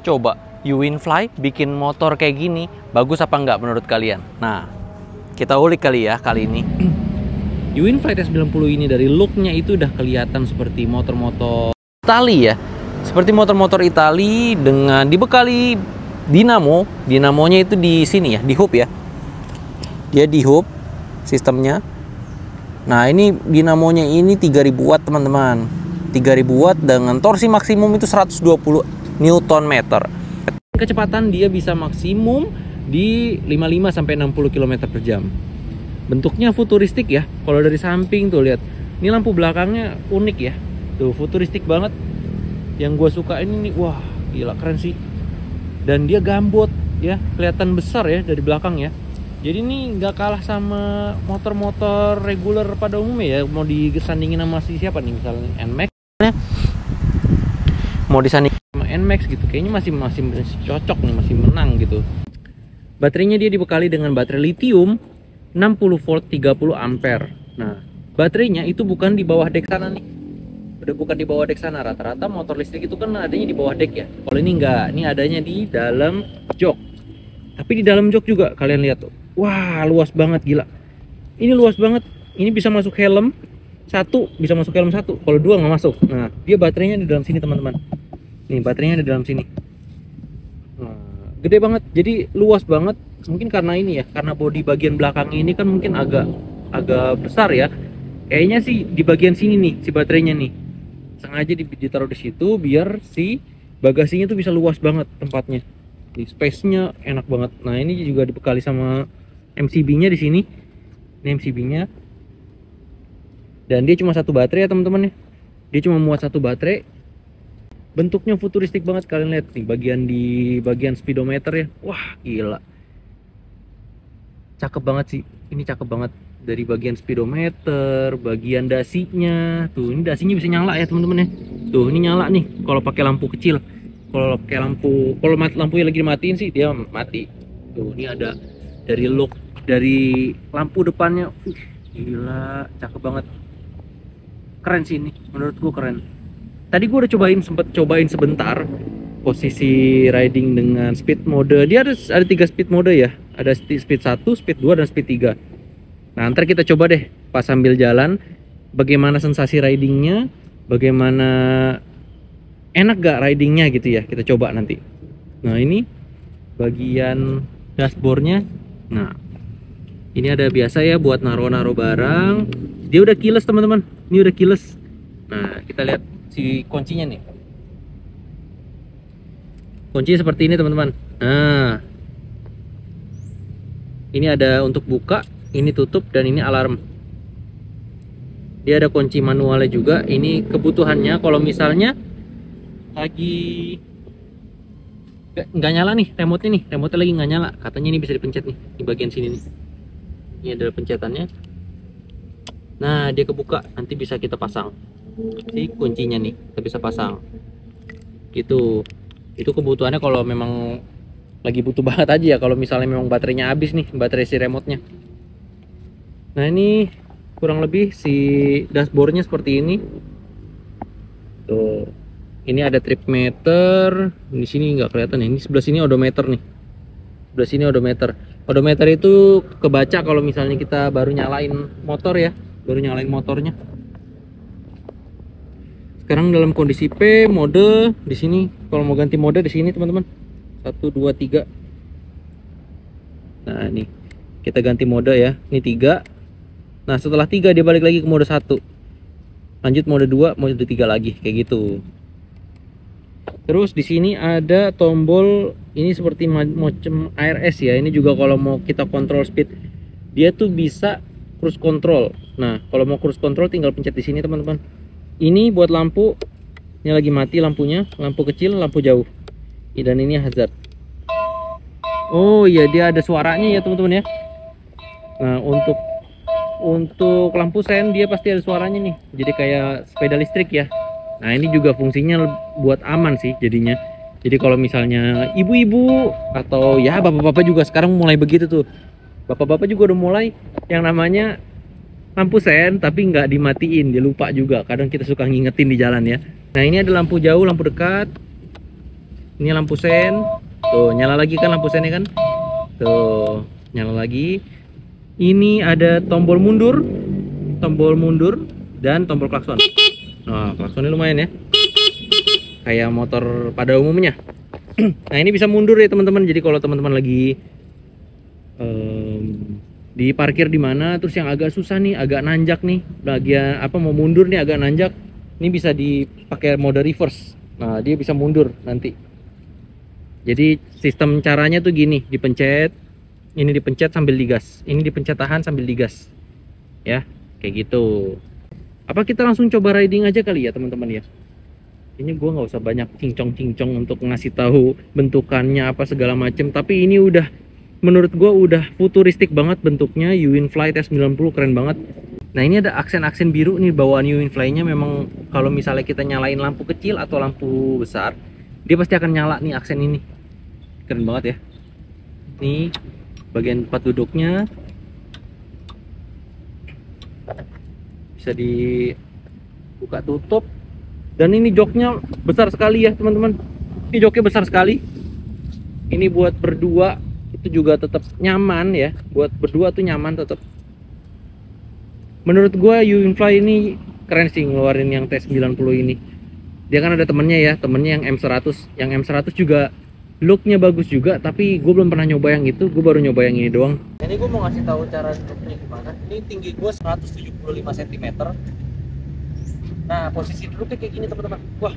Coba, Uwinfly bikin motor kayak gini, bagus apa enggak menurut kalian? Nah, kita ulik kali ya kali ini. Uwinfly T90 ini dari looknya itu udah kelihatan seperti motor-motor Itali ya. Seperti motor-motor Itali dengan dibekali dinamo. Dinamonya itu di sini ya, di hub ya. Dia di hub sistemnya. Nah, ini dinamonya ini 3000 watt teman-teman. 3000 watt dengan torsi maksimum itu 120 Nm. Kecepatan dia bisa maksimum di 55 sampai 60 km per jam. Bentuknya futuristik ya. Kalau dari samping tuh lihat. Ini lampu belakangnya unik ya. Tuh futuristik banget. Yang gue suka ini nih, wah gila keren sih. Dan dia gambot ya, kelihatan besar ya dari belakang ya. Jadi ini nggak kalah sama motor-motor reguler pada umumnya ya. Mau disandingin sama siapa nih, misalnya NMAX. Mau disandingin sama NMAX gitu, kayaknya masih cocok nih, masih menang gitu. Baterainya dia dibekali dengan baterai lithium 60 volt 30 ampere. Nah, baterainya itu bukan di bawah dek sana nih. Udah bukan di bawah dek sana. Rata-rata motor listrik itu kan adanya di bawah dek ya. Kalau ini enggak, ini adanya di dalam jok. Tapi di dalam jok juga kalian lihat tuh. Wah, luas banget gila. Ini luas banget. Ini bisa masuk helm satu, bisa masuk helm satu. Kalau dua nggak masuk. Nah, dia baterainya di dalam sini teman-teman. Nih, baterainya di dalam sini. Nah, gede banget. Jadi luas banget. Mungkin karena ini ya, karena bodi bagian belakang ini kan mungkin agak besar ya. Kayaknya sih di bagian sini nih si baterainya nih. Sengaja ditaruh di situ biar si bagasinya tuh bisa luas banget tempatnya. Di space-nya enak banget. Nah, ini juga dibekali sama MCB-nya di sini. Ini MCB-nya. Dan dia cuma satu baterai ya teman-teman ya. Dia cuma muat satu baterai. Bentuknya futuristik banget, kalian lihat nih bagian speedometer ya. Wah, gila. Cakep banget sih. Ini cakep banget dari bagian speedometer, bagian dasinya. Tuh, ini dasinya bisa nyala ya teman-teman ya. Tuh, ini nyala nih kalau pakai lampu kecil. Kalau pakai lampunya lagi dimatiin sih dia mati. Tuh, ini ada dari look dari lampu depannya. Gila, cakep banget. Keren sih ini, menurutku keren. Tadi gue udah sempet cobain sebentar posisi riding dengan speed mode. Dia ada 3 speed mode ya. Ada speed 1, speed 2 dan speed 3. Nah, ntar kita coba deh pas sambil jalan bagaimana sensasi ridingnya, bagaimana enak gak ridingnya gitu ya. Kita coba nanti. Nah, ini bagian dashboardnya. Nah, ini ada biasa ya buat naro-naro barang. Dia udah keyless teman-teman. Ini udah keyless. Nah, kita lihat si kuncinya nih. Kuncinya seperti ini teman-teman. Nah, ini ada untuk buka, ini tutup, dan ini alarm. Dia ada kunci manualnya juga. Ini kebutuhannya kalau misalnya lagi nggak nyala nih remote-nya nih, remote-nya lagi nggak nyala, katanya ini bisa dipencet nih di bagian sini nih. Ini adalah pencetannya. Nah, dia kebuka, nanti bisa kita pasang si kuncinya nih, kita bisa pasang gitu. Itu kebutuhannya kalau memang lagi butuh banget aja ya, kalau misalnya memang baterainya habis nih, baterai si remote-nya. Nah, ini kurang lebih si dashboardnya seperti ini tuh. Ini ada trip meter di sini, nggak kelihatan ya. Ini sebelah sini odometer nih, sebelah sini odometer. Odometer itu kebaca kalau misalnya kita baru nyalain motor ya, baru nyalain motornya. Sekarang dalam kondisi P mode di sini. Kalau mau ganti mode di sini teman-teman. 1 2 3. Nah, ini kita ganti mode ya. Ini 3. Nah, setelah 3 dia balik lagi ke mode 1. Lanjut mode 2, mode 3 lagi kayak gitu. Terus di sini ada tombol ini seperti macam ARS ya. Ini juga kalau mau kita kontrol speed, dia tuh bisa cruise control. Nah, kalau mau cruise control tinggal pencet di sini teman-teman. Ini buat lampu, ini lagi mati lampunya, lampu kecil, lampu jauh. Dan ini hazard. Oh iya, dia ada suaranya ya teman-teman ya. Nah, untuk lampu sen dia pasti ada suaranya nih. Jadi kayak sepeda listrik ya. Nah, ini juga fungsinya buat aman sih jadinya. Jadi kalau misalnya ibu-ibu atau ya bapak-bapak juga sekarang mulai begitu tuh. Bapak-bapak juga udah mulai yang namanya lampu sen tapi nggak dimatiin, dia lupa juga. Kadang kita suka ngingetin di jalan ya. Nah, ini ada lampu jauh, lampu dekat. Ini lampu sen. Tuh, nyala lagi kan lampu sennya kan? Tuh, nyala lagi. Ini ada tombol mundur, dan tombol klakson. Nah, klaksonnya lumayan ya. Kayak motor pada umumnya. Nah, ini bisa mundur ya teman-teman. Jadi kalau teman-teman lagi di parkir di mana, terus yang agak susah nih, agak nanjak nih, bagian apa mau mundur nih agak nanjak, ini bisa dipakai mode reverse. Nah, dia bisa mundur nanti. Jadi sistem caranya tuh gini, dipencet, ini dipencet sambil digas, ini dipencet tahan sambil digas, ya, kayak gitu. Apa kita langsung coba riding aja kali ya teman-teman ya? Ini gua nggak usah banyak cincong-cincong untuk ngasih tahu bentukannya apa segala macem, tapi ini udah menurut gue udah futuristik banget bentuknya. UInFly T90 keren banget. Nah, ini ada aksen-aksen biru nih bawaan UInFly nya. Memang kalau misalnya kita nyalain lampu kecil atau lampu besar, dia pasti akan nyala nih aksen ini. Keren banget ya. Nih bagian tempat duduknya bisa dibuka tutup, dan ini joknya besar sekali ya teman-teman. Ini joknya besar sekali. Ini buat berdua itu juga tetap nyaman ya, buat berdua tuh nyaman tetap. Menurut gua UInFly ini keren sih ngeluarin yang T90 ini. Dia kan ada temennya ya, temennya yang M100. Yang M100 juga looknya bagus juga, tapi gue belum pernah nyoba yang itu, gue baru nyoba yang ini doang. Ini gue mau ngasih tahu cara duduknya gimana. Ini tinggi gue 175 cm. Nah, posisi duduknya kayak gini teman-teman. Wah,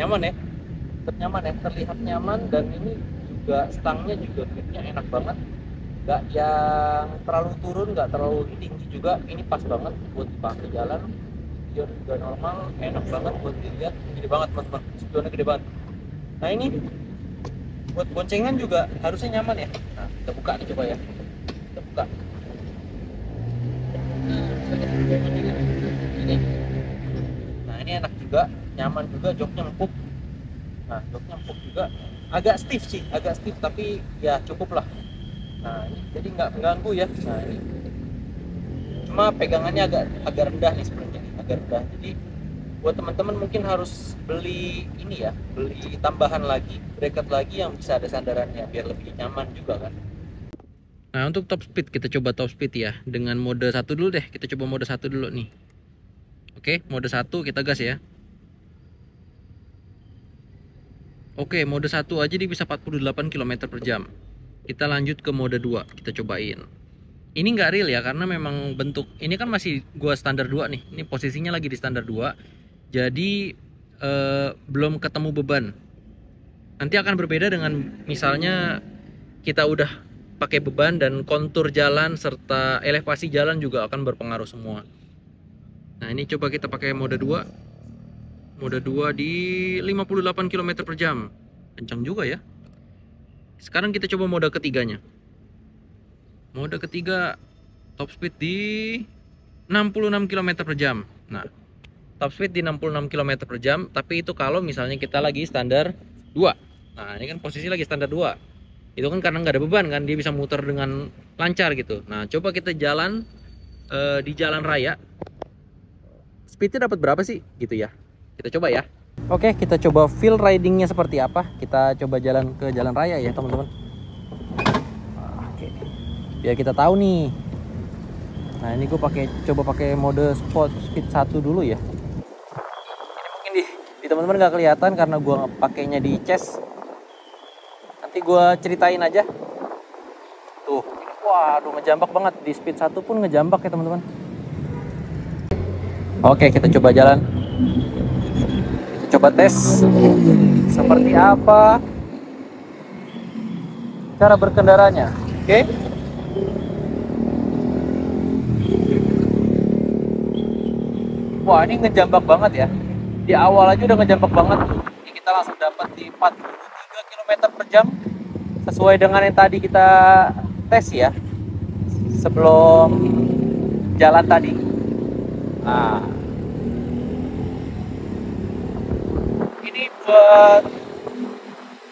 nyaman ya, tetap nyaman ya, terlihat nyaman. Dan ini juga stangnya juga gripnya enak banget, nggak yang terlalu turun, nggak terlalu tinggi juga. Ini pas banget buat dipakai jalan. Spion juga normal, enak banget buat dilihat. Gede banget teman-teman, spionnya gede banget. Nah, ini buat boncengan juga harusnya nyaman ya. Nah, kita buka nih, coba ya, kita buka. Ini. Nah, ini enak juga, nyaman juga, joknya empuk. Nah, joknya empuk juga, agak stiff sih, agak stiff, tapi ya cukup lah. Nah, ini jadi nggak mengganggu ya. Nah, ini cuma pegangannya agak rendah nih sebenarnya, agak rendah. Jadi buat teman-teman mungkin harus beli ini ya, beli tambahan lagi, bracket lagi yang bisa ada sandarannya biar lebih nyaman juga kan. Nah, untuk top speed kita coba top speed ya dengan mode 1 dulu deh. Kita coba mode 1 dulu nih. Oke, mode 1 kita gas ya. Oke, mode 1 aja dia bisa 48 km per jam. Kita lanjut ke mode 2, kita cobain. Ini nggak real ya, karena memang bentuk ini kan masih gua standar 2 nih. Ini posisinya lagi di standar 2. Jadi belum ketemu beban. Nanti akan berbeda dengan misalnya kita udah pakai beban, dan kontur jalan serta elevasi jalan juga akan berpengaruh semua. Nah, ini coba kita pakai mode 2. Mode 2 di 58 km per jam. Kencang juga ya. Sekarang kita coba mode ketiganya. Mode ketiga top speed di 66 km per jam. Nah, top speed di 66 km per jam, tapi itu kalau misalnya kita lagi standar 2. Nah, ini kan posisi lagi standar 2. Itu kan karena nggak ada beban kan, dia bisa muter dengan lancar gitu. Nah, coba kita jalan di jalan raya. Speednya dapat berapa sih gitu ya? Kita coba ya. Oke, kita coba feel ridingnya seperti apa. Kita coba jalan ke jalan raya ya teman-teman. Oke, biar kita tahu nih. Nah, ini gue coba pakai mode sport speed 1 dulu ya. Ini mungkin di teman-teman nggak kelihatan karena gue pakainya di chest. Nanti gue ceritain aja. Tuh, waduh ngejambak banget. Di speed 1 pun ngejambak ya teman-teman. Oke, kita coba jalan. Coba tes seperti apa cara berkendaranya. Oke. Wah, ini ngejambak banget ya. Di awal aja udah ngejambak banget. Ini kita langsung dapat di 43 km per jam sesuai dengan yang tadi kita tes ya sebelum jalan tadi. Nah, ini buat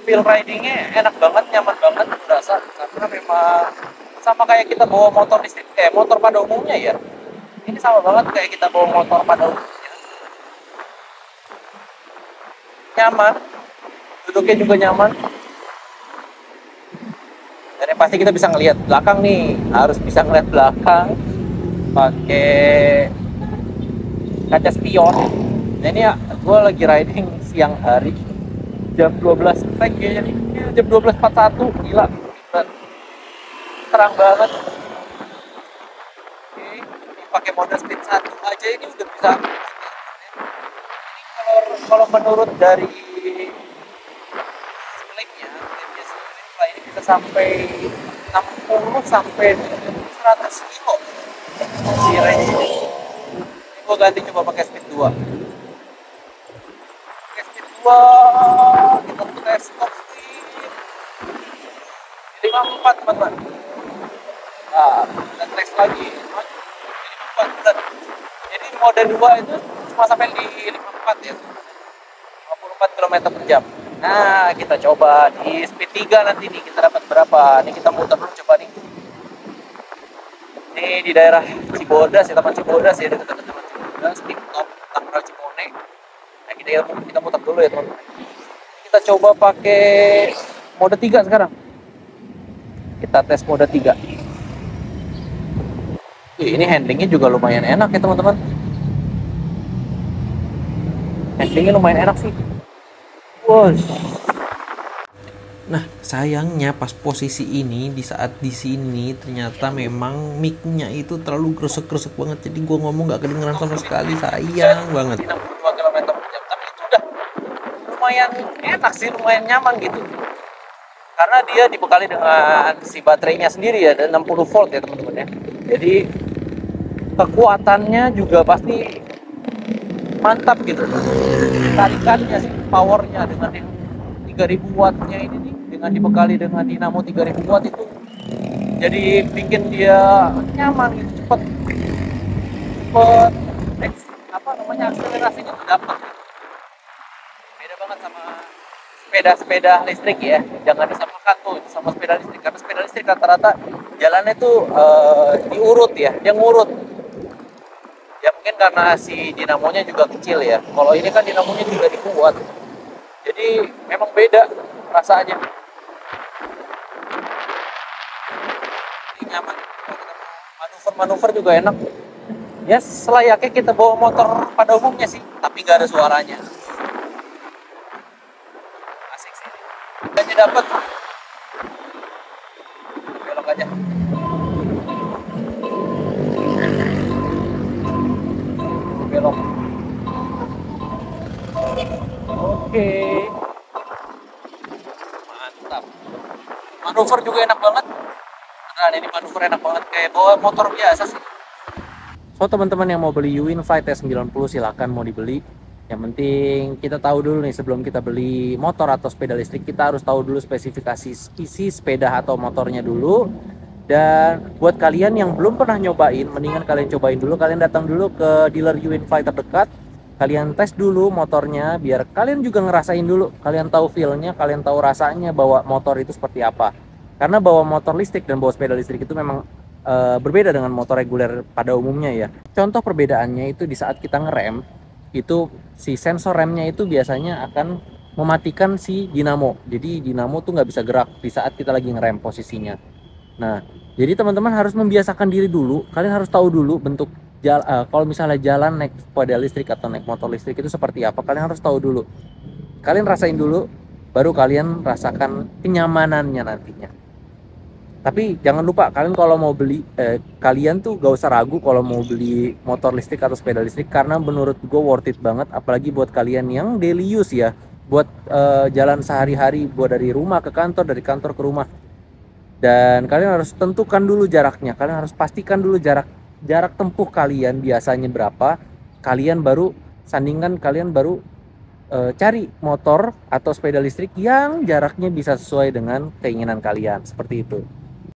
feel ridingnya enak banget, nyaman banget, berasa karena memang sama kayak kita bawa motor listrik, motor pada umumnya ya. Ini sama banget kayak kita bawa motor pada umumnya. Nyaman, duduknya juga nyaman. Dan yang pasti kita bisa ngelihat belakang nih, harus bisa ngelihat belakang pakai kaca spion. Nah ini ya, gue lagi riding siang hari jam 12 trek kayaknya nih. Ini jam 12.41, gila. Terang banget. Oke, ini pakai mode speed 1 aja ini udah bisa. Ini kalau menurut dari speknya, ini bisa sampai 60 sampai 100 kilo si range ini. Ini gue ganti coba pakai speed 2. Pakai speed 2 kita tes top speed 54 teman-teman. Nah, kita tes lagi 54 benar. Jadi mode 2 itu cuma sampai di 54 ya, 54 km per jam. Nah, kita coba di speed 3 nanti nih kita dapat berapa. Ini kita muter dulu coba nih. Ini di daerah Cibodas ya, Taman Cibodas ya, dekat Taman Cibodas, TikTok Tangerang Cimone. Nah, kita muter dulu ya teman-teman. Kita coba pakai mode 3 sekarang. Kita tes mode 3. Ini handlingnya juga lumayan enak ya teman-teman. Handlingnya lumayan enak sih. Wow. Nah, sayangnya pas posisi ini, di saat di sini ternyata memang mic-nya itu terlalu gresek-gresek banget. Jadi gua ngomong nggak kedengeran sama sekali, sayang banget. 62 km per jam, tapi itu udah lumayan enak sih, lumayan nyaman gitu. Karena dia dibekali dengan si baterainya sendiri ya, dan 60 volt ya teman-teman ya. Jadi kekuatannya juga pasti mantap gitu. Tarikannya sih, powernya dengan yang 3000 wattnya ini nih, dengan dibekali dengan dinamo 3000 watt itu jadi bikin dia nyaman gitu, cepet akselerasinya tuh dapat. Beda banget sama sepeda-sepeda listrik ya, jangan disamakan tuh sama sepeda listrik, karena sepeda listrik rata-rata jalannya tuh diurut ya, dia ngurut ya, mungkin karena si dinamonya juga kecil ya. Kalau ini kan dinamonya juga dibuat, jadi memang beda rasanya. Ini nyaman, manuver juga enak ya, selayaknya kita bawa motor pada umumnya sih, tapi nggak ada suaranya. Asik sih, dan dapat belok aja. Belok. Oke. Mantap. Manuver juga enak banget. Nah, ini manuver enak banget, kayak bawa motor biasa sih. So, teman-teman yang mau beli Uwin Fight S90 silakan mau dibeli. Yang penting kita tahu dulu nih, sebelum kita beli motor atau sepeda listrik, kita harus tahu dulu spesifikasi isi sepeda atau motornya dulu. Dan buat kalian yang belum pernah nyobain, mendingan kalian cobain dulu. Kalian datang dulu ke dealer Uwin Fight terdekat, kalian tes dulu motornya, biar kalian juga ngerasain dulu, kalian tahu feel-nya, kalian tahu rasanya bawa motor itu seperti apa. Karena bawa motor listrik dan bawa sepeda listrik itu memang berbeda dengan motor reguler pada umumnya ya. Contoh perbedaannya itu di saat kita ngerem, itu si sensor remnya itu biasanya akan mematikan si dinamo. Jadi dinamo tuh nggak bisa gerak di saat kita lagi ngerem posisinya. Nah, jadi teman-teman harus membiasakan diri dulu. Kalian harus tahu dulu bentuk kalau misalnya jalan naik sepeda listrik atau naik motor listrik itu seperti apa. Kalian harus tahu dulu. Kalian rasain dulu, baru kalian rasakan kenyamanannya nantinya. Tapi jangan lupa, kalian kalau mau beli, kalian tuh gak usah ragu kalau mau beli motor listrik atau sepeda listrik, karena menurut gue worth it banget, apalagi buat kalian yang daily use ya, buat jalan sehari-hari, buat dari rumah ke kantor, dari kantor ke rumah. Dan kalian harus tentukan dulu jaraknya, kalian harus pastikan dulu jarak tempuh kalian biasanya berapa, kalian baru sandingkan, kalian baru cari motor atau sepeda listrik yang jaraknya bisa sesuai dengan keinginan kalian, seperti itu.